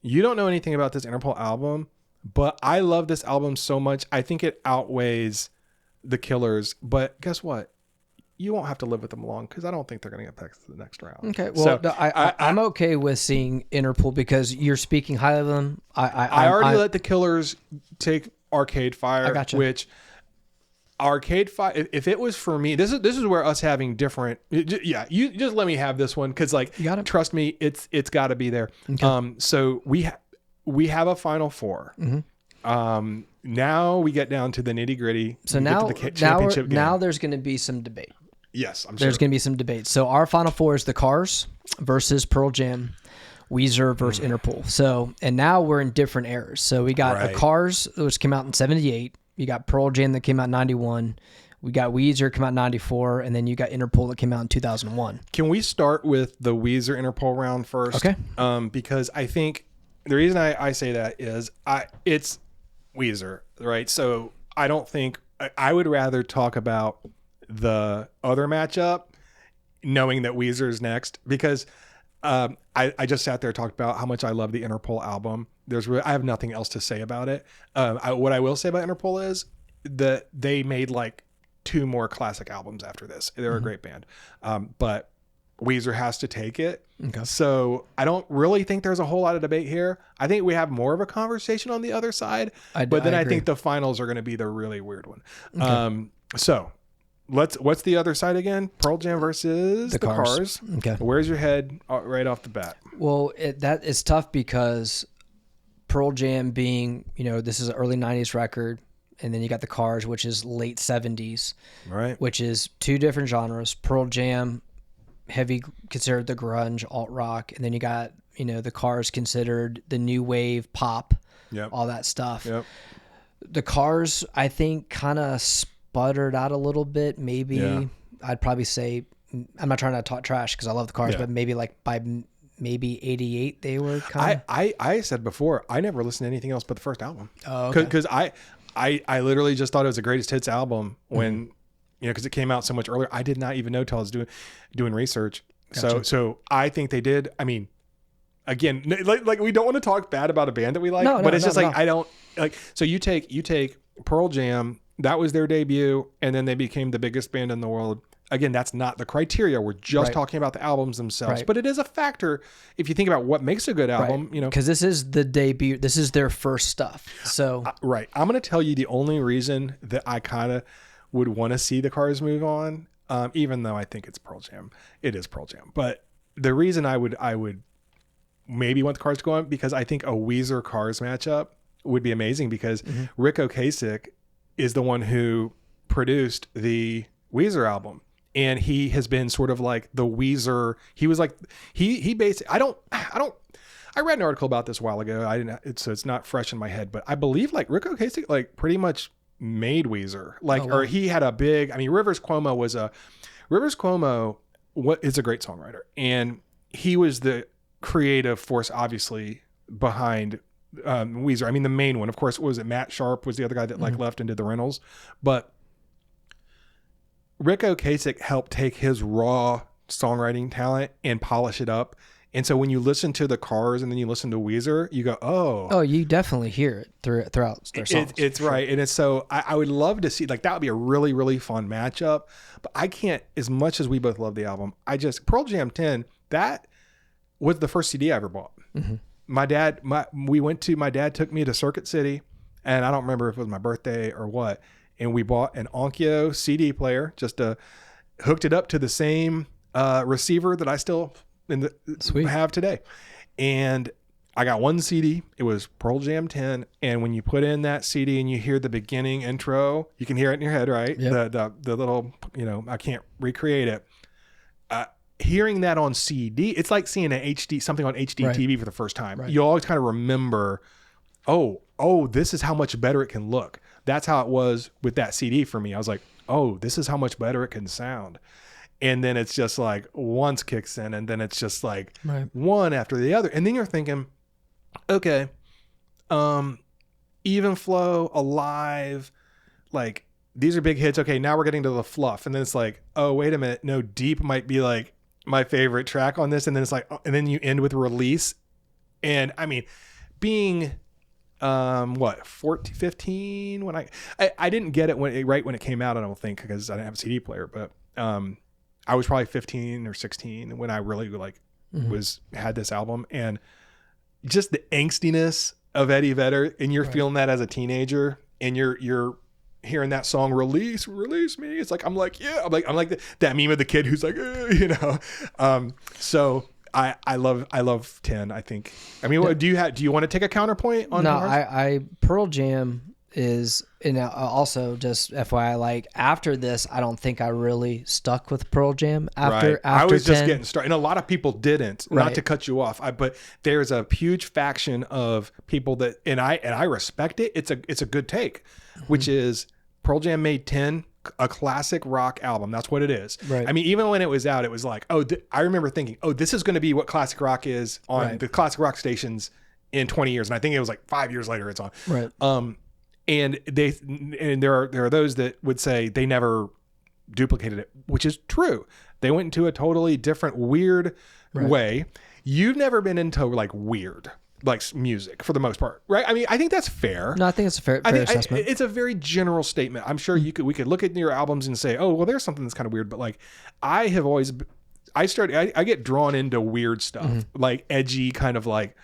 You don't know anything about this Interpol album, but I love this album so much. I think it outweighs the Killers, but guess what? You won't have to live with them long, because I don't think they're going to get back to the next round. Okay, well, so, I'm okay with seeing Interpol because you're speaking highly of them. I already let the Killers take Arcade Fire, I gotcha. Which Arcade Fire, if it was for me, this is where us having different. Yeah, you just let me have this one, because like, trust me, it's got to be there. Okay. So we have a final 4. Now we get down to the nitty gritty. So now there's going to be some debate. Yes, I'm sure. There's going to be some debate. So our final 4 is the Cars versus Pearl Jam, Weezer versus Interpol. So, and now we're in different eras. So we got the Cars, which came out in 78. You got Pearl Jam that came out in 91. We got Weezer come out in 94. And then you got Interpol that came out in 2001. Can we start with the Weezer Interpol round first? Okay. Because I think the reason I say that is it's Weezer, right? So I don't think I would rather talk about the other matchup knowing that Weezer is next, because I just sat there and talked about how much I love the Interpol album. I have nothing else to say about it. What I will say about Interpol is that they made like 2 more classic albums after this. They're a great band. But Weezer has to take it. Okay. So I don't really think there's a whole lot of debate here. I think we have more of a conversation on the other side. I think the finals are going to be the really weird one. Okay. So what's the other side again? Pearl Jam versus the Cars. Okay. Where's your head right off the bat? Well, that is tough because Pearl Jam being, this is an early 90s record. And then you got the Cars, which is late 70s. Right. Which is 2 different genres. Pearl Jam, heavy, considered the grunge, alt rock, and then you got the Cars considered the new wave pop, all that stuff. Yep. The Cars, I think, kind of sputtered out a little bit. Maybe I'd probably say, I'm not trying to talk trash because I love the Cars, but maybe like by maybe 88 they were kind of. I said before, I never listened to anything else but the first album. Oh, okay. Because I literally just thought it was the greatest hits album when, because it came out so much earlier. I did not even know till I was doing research. Gotcha. So I think they did. I mean, again, like we don't want to talk bad about a band that we like, but it's just like, I don't like, so you take Pearl Jam, that was their debut, and then they became the biggest band in the world. Again, that's not the criteria. We're just talking about the albums themselves, but it is a factor if you think about what makes a good album, because this is the debut, this is their first stuff. So I'm going to tell you the only reason that I kind of would want to see the Cars move on, even though I think it's Pearl Jam. It is Pearl Jam, but the reason I would maybe want the Cars to go on, because I think a Weezer Cars matchup would be amazing, because Rick Ocasek is the one who produced the Weezer album. And he has been sort of like the Weezer. He was like, he basically, I read an article about this a while ago. So it's not fresh in my head, but I believe like Rick Ocasek like pretty much made Weezer, like, or he had a big, I mean, Rivers Cuomo is a great songwriter, and he was the creative force, obviously, behind Weezer. I mean, the main one, of course, was it Matt Sharp was the other guy that like left and did the Rentals, but Rick Ocasek helped take his raw songwriting talent and polish it up. And so when you listen to the Cars and then you listen to Weezer, you go, oh, you definitely hear it throughout their songs. It's right. And it's so I would love to see, like, that would be a really, really fun matchup. But I can't, as much as we both love the album, Pearl Jam 10, that was the first CD I ever bought. My dad took me to Circuit City, and I don't remember if it was my birthday or what. And we bought an Onkyo CD player, just hooked it up to the same receiver that I still have today. And I got one CD. It was Pearl Jam 10. And when you put in that CD and you hear the beginning intro, you can hear it in your head, right? Yep. The little, I can't recreate it. Hearing that on CD, it's like seeing something on HD TV for the first time. Right. You always kind of remember, oh, this is how much better it can look. That's how it was with that CD for me. I was like, oh, this is how much better it can sound. And then it's just like once kicks in, and then it's just like one after the other. And then you're thinking, okay, Even Flow, Alive, like these are big hits. Okay, now we're getting to the fluff. And then it's like, oh, wait a minute. No, Deep might be like my favorite track on this. And then it's like, and then you end with Release. And I mean, being 15 when I didn't get it when it came out, I don't think, because I didn't have a CD player, but I was probably 15 or 16 when I really had this album, and just the angstiness of Eddie Vedder, and you're feeling that as a teenager, and you're hearing that song, release me. It's like, I'm like that meme of the kid who's like, so I love 10. I think. I mean, do you want to take a counterpoint on? No, I Pearl Jam is, and also just FYI, like after this, I don't think I really stuck with Pearl Jam after. I was 10. Just getting started, and a lot of people didn't. Right. Not to cut you off, but there's a huge faction of people that, and I respect it. It's a good take, which is Pearl Jam made 10. A classic rock album. That's what it is. Right. I mean, even when it was out, it was like, I remember thinking, this is going to be what classic rock is on the classic rock stations in 20 years. And I think it was like 5 years later it's on. Right. And there are those that would say they never duplicated it, which is true. They went into a totally different, weird way. You've never been into like weird, like music for the most part, right? I mean, I think that's fair. No, I think it's a fair assessment. It's a very general statement. I'm sure we could look at your albums and say, oh, well, there's something that's kind of weird. But like, I get drawn into weird stuff, like edgy, kind of like,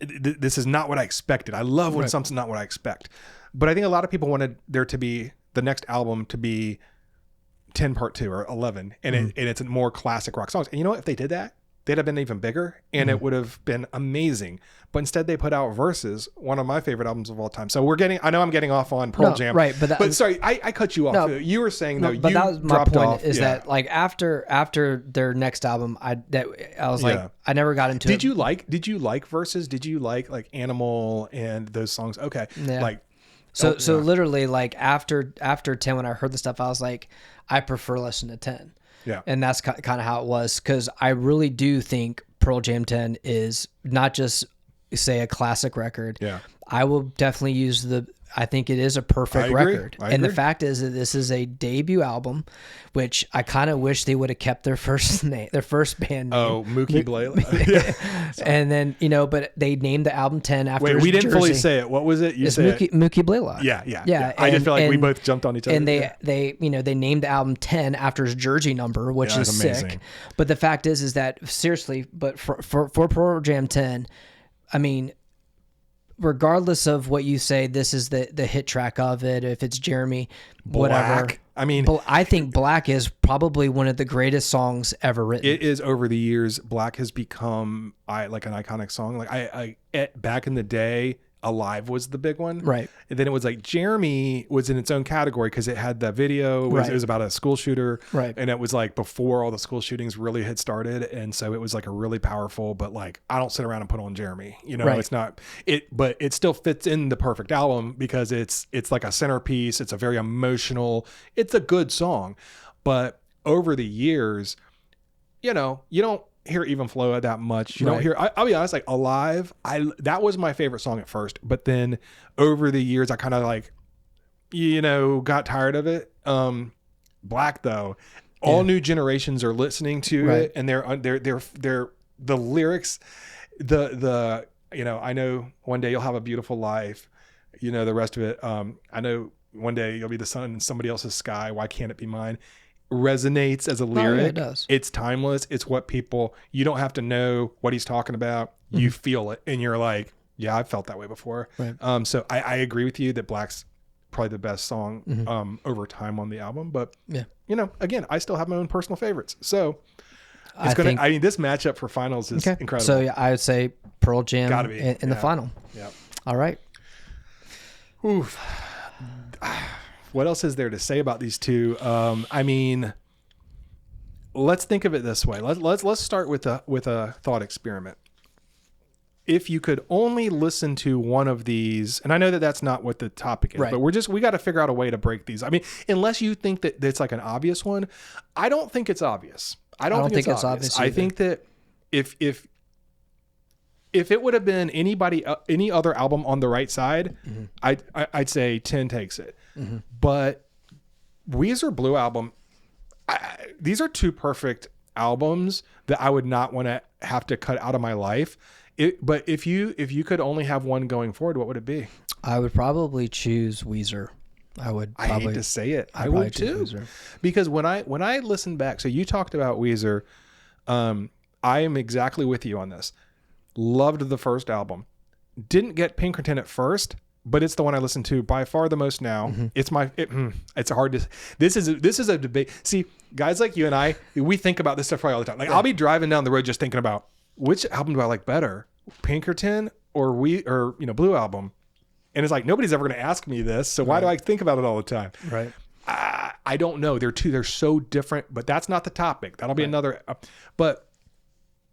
this is not what I expected. I love when something's not what I expect. But I think a lot of people wanted there to be the next album to be 10 Part 2 or 11, and it's more classic rock songs. And you know what? If they did that, they'd have been even bigger and it would have been amazing. But instead they put out Versus, one of my favorite albums of all time. So I know I'm getting off on Pearl Jam. Right. But sorry, I cut you off. No, you were saying though, but you that was my dropped point off. is that like after their next album, I was like, I never got into it. Did you like Versus? Did you like Animal and those songs? Okay. Yeah. Like, so literally like after 10, when I heard the stuff, I was like, I prefer less than a 10. Yeah. And that's kind of how it was. Cause I really do think Pearl Jam 10 is not just say a classic record. Yeah. I will definitely use I think it is a perfect record. And the fact is that this is a debut album, which I kind of wish they would have kept their first band name. Oh, Mookie Blaylock. And then, but they named the album 10 after Wait, his we didn't jersey. fully say it. What was it? You said Mookie Blaylock. Yeah. I just feel like we both jumped on each other. And they named the album 10 after his jersey number, which is amazing. sick. But the fact is that seriously, but for Pearl Jam 10, I mean, regardless of what you say, this is the hit track of it. If it's Jeremy, whatever. I mean, I think Black is probably one of the greatest songs ever written. It is. Over the years, Black has become like an iconic song. Like back in the day, Alive was the big one, right? And then it was like Jeremy was in its own category because it had the video. It was about a school shooter, right? And it was like before all the school shootings really had started, and so it was like a really powerful. But like, I don't sit around and put on Jeremy. It's not it, but it still fits in the perfect album because it's like a centerpiece. It's a very emotional. It's a good song, but over the years, you don't hear Even Flow that much. You don't hear. I'll be honest. Like Alive, that was my favorite song at first, but then over the years, I kind of like, got tired of it. Black though, all new generations are listening to it, and they're the lyrics, I know one day you'll have a beautiful life. The rest of it. I know one day you'll be the sun in somebody else's sky. Why can't it be mine? Resonates as a lyric. Yeah, it does. It's timeless. It's what you don't have to know what he's talking about. You feel it and you're like, yeah, I've felt that way before. Right. So I agree with you that Black's probably the best song over time on the album, but again, I still have my own personal favorites. So this matchup for finals is incredible. So yeah, I would say Pearl Jam Gotta be. in the final. Yeah. All right. Oof. What else is there to say about these two? I mean, let's think of it this way. Let's start with a thought experiment. If you could only listen to one of these, and I know that that's not what the topic is, but we got to figure out a way to break these. I mean, unless you think that it's like an obvious one, I don't think it's obvious. I don't think it's obvious. I think that if it would have been any other album on the right side, I'd say 10 takes it. But Weezer Blue Album, these are two perfect albums that I would not want to have to cut out of my life. But if you could only have one going forward, what would it be? I would probably choose Weezer. I hate to say it. I would too. Weezer. Because when I listen back, so you talked about Weezer. I am exactly with you on this. Loved the first album. Didn't get Pinkerton at first, but it's the one I listen to by far the most now. It's it's hard to. This is a debate. See, guys like you and I, we think about this stuff probably all the time. Like I'll be driving down the road just thinking about which album do I like better, Pinkerton or Blue Album, and it's like nobody's ever going to ask me this, so why do I think about it all the time? Right. I don't know. They're so different, but that's not the topic. That'll be another. But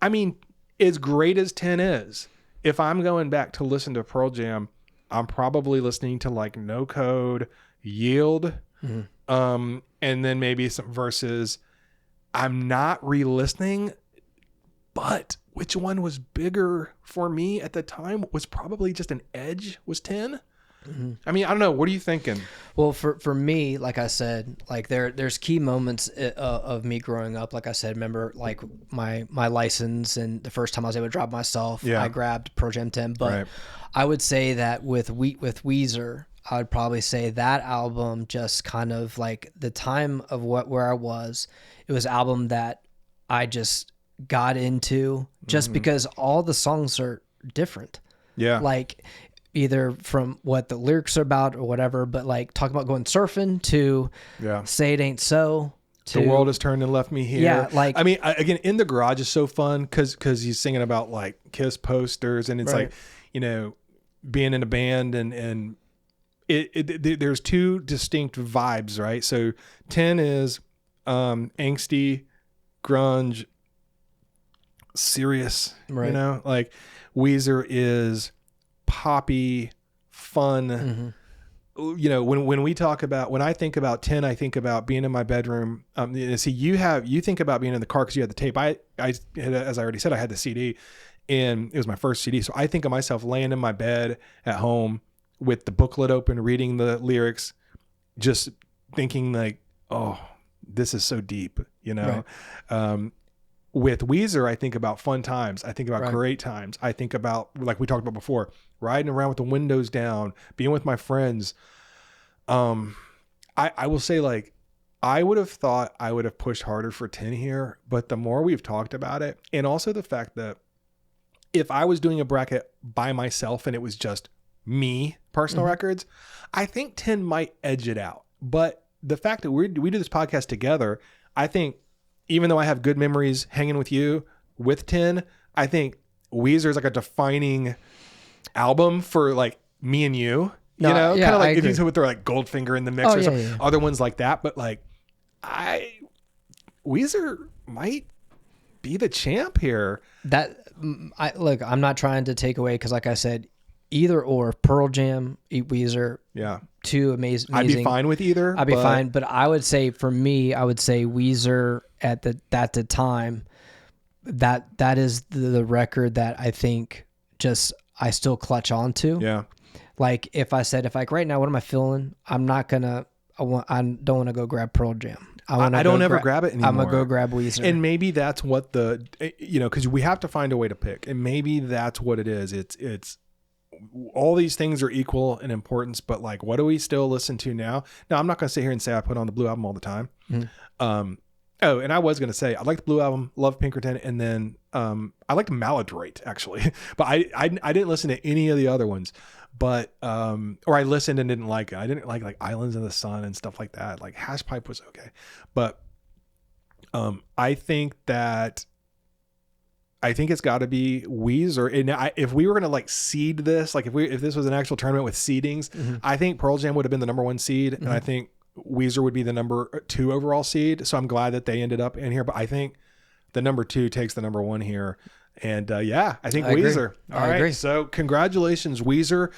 I mean, as great as 10 is, if I'm going back to listen to Pearl Jam, I'm probably listening to like No Code, Yield, and then maybe some Verses. I'm not re-listening, but which one was bigger for me at the time was probably just an edge, was 10. I mean, I don't know. What are you thinking? Well, for me, like I said, like there's key moments of me growing up. Like I said, remember like my license and the first time I was able to drive myself, I grabbed Pearl Jam 10. But I would say that with Weezer, I would probably say that album just kind of like the time of where I was. It was an album that I just got into just because all the songs are different. Yeah. Like either from what the lyrics are about or whatever, but like talking about going surfing to Say It Ain't So. The world has turned and left me here. Yeah, like, I mean, again, In the Garage is so fun because he's singing about like Kiss posters, and it's like, being in a band, and there's two distinct vibes, right? So 10 is angsty, grunge, serious, right. like Weezer is poppy, fun. Mm-hmm. When I think about 10, I think about being in my bedroom. See, you think about being in the car because you had the tape. I had, as I already said, I had the CD, and it was my first CD. So I think of myself laying in my bed at home with the booklet open, reading the lyrics, just thinking like, oh, this is so deep, Right. With Weezer, I think about fun times. I think about great times. I think about, like we talked about before, riding around with the windows down, being with my friends. I will say, like, I would have thought I would have pushed harder for 10 here, but the more we've talked about it, and also the fact that if I was doing a bracket by myself and it was just me, personal records, I think 10 might edge it out. But the fact that we do this podcast together, I think, even though I have good memories hanging with you with 10, I think Weezer is like a defining album for like me and you, kind of like if you throw like Goldfinger in the mix or something, other ones like that. But like, Weezer might be the champ here. Look, I'm not trying to take away, because like I said, either or, Pearl Jam, Weezer, two amazing. I'd be fine with either. I'd be fine, but I would say, for me, I would say Weezer at the time, that is the record that I think I still clutch on to. Yeah. Like if like right now, what am I feeling? I don't want to go grab Pearl Jam. I don't ever grab it anymore. I'm gonna go grab Weezer. And maybe that's what because we have to find a way to pick, and maybe that's what it is. It's all these things are equal in importance, but like, what do we still listen to now? Now, I'm not going to sit here and say I put on the Blue Album all the time. Mm-hmm. And I was going to say, I like the Blue Album, love Pinkerton. And then, I liked Maladroit actually, but I didn't listen to any of the other ones, but, or I listened and didn't like it. I didn't like Islands in the Sun and stuff like that. Like Hash Pipe was okay. But, I think it's got to be Weezer. And if we were going to like seed this, like if this was an actual tournament with seedings, I think Pearl Jam would have been the number 1 seed. And I think Weezer would be the number 2 overall seed. So I'm glad that they ended up in here, but I think the number 2 takes the number 1 here. And I think Weezer. All right. Agree. So congratulations, Weezer.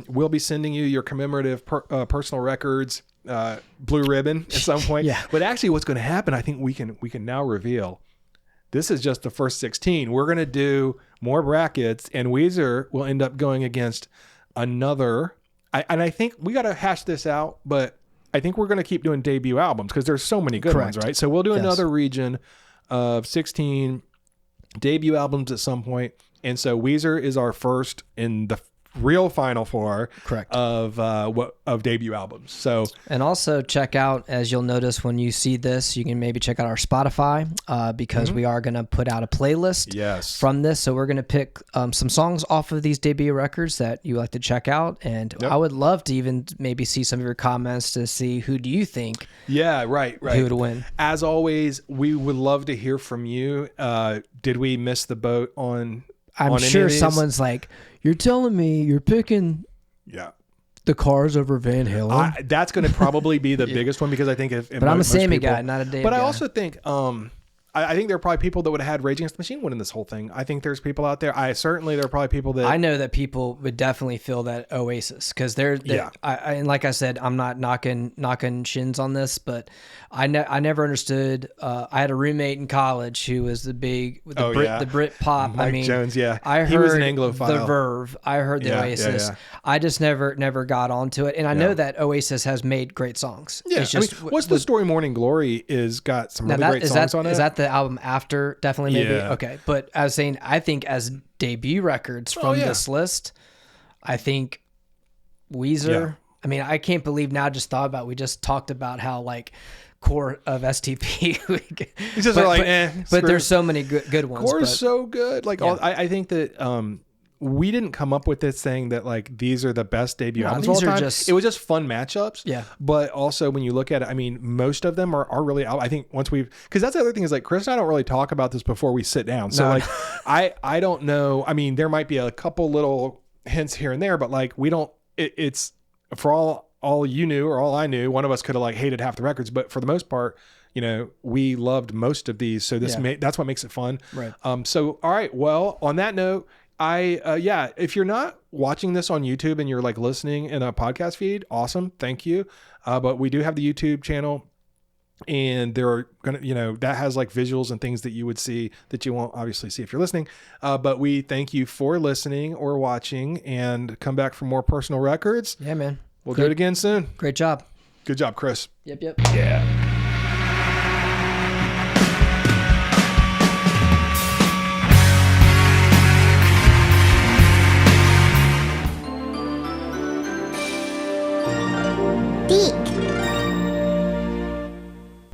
We'll be sending you your commemorative personal records, blue ribbon at some point. Yeah. But actually what's going to happen, I think we can now reveal, this is just the first 16. We're going to do more brackets, and Weezer will end up going against another. And I think we got to hash this out, but I think we're going to keep doing debut albums because there's so many good ones, right? So we'll do another region of 16 debut albums at some point. And so Weezer is our first in the real Final Four of debut albums. So, and also check out, as you'll notice when you see this, you can maybe check out our Spotify because we are going to put out a playlist from this. So we're going to pick some songs off of these debut records that you like to check out, and I would love to even maybe see some of your comments to see who do you think right who would win. As always, we would love to hear from you. Did we miss the boat on I'm sure someone's like, you're telling me you're picking the Cars over Van Halen? That's going to probably be the biggest one, because I think but I'm a Sammy guy, not a Dave guy. But I also think I think there are probably people that would have had Rage Against the Machine winning this whole thing. I think there's people out there. There are probably people that I know that people would definitely feel that Oasis, because and like I said, I'm not knocking shins on this, but I never understood. I had a roommate in college who was the Brit pop. Mike Jones, I heard he was an Anglophile. The Verve. I heard the Oasis. I just never got onto it, and I know that Oasis has made great songs. Yeah, it's just, What's the Story? Morning Glory is got some really great songs on it. Is that the album after? Definitely, maybe. Okay, but I was saying, I think as debut records from this list, I think Weezer. I mean, I can't believe now. Just thought about. We just talked about how like core of STP. But there's so many good ones. Core is so good. Like I think that we didn't come up with this saying that like these are the best debut albums of all these are time. just- It was just fun matchups. Yeah. But also when you look at it, I mean, most of them are really, I think once because that's the other thing is like Chris and I don't really talk about this before we sit down. So No. like, I don't know. I mean, there might be a couple little hints here and there, but like we don't, it's for all you knew or all I knew, one of us could have like hated half the records, but for the most part, you know, we loved most of these. So that's what makes it fun. Right. So, all right. Well, on that note, if you're not watching this on YouTube and you're like listening in a podcast feed, awesome. Thank you. But we do have the YouTube channel and there are going to, that has like visuals and things that you would see that you won't obviously see if you're listening. But we thank you for listening or watching and come back for more personal records. Yeah, man. We'll do it again soon. Great job. Good job, Chris. Yep. Yeah.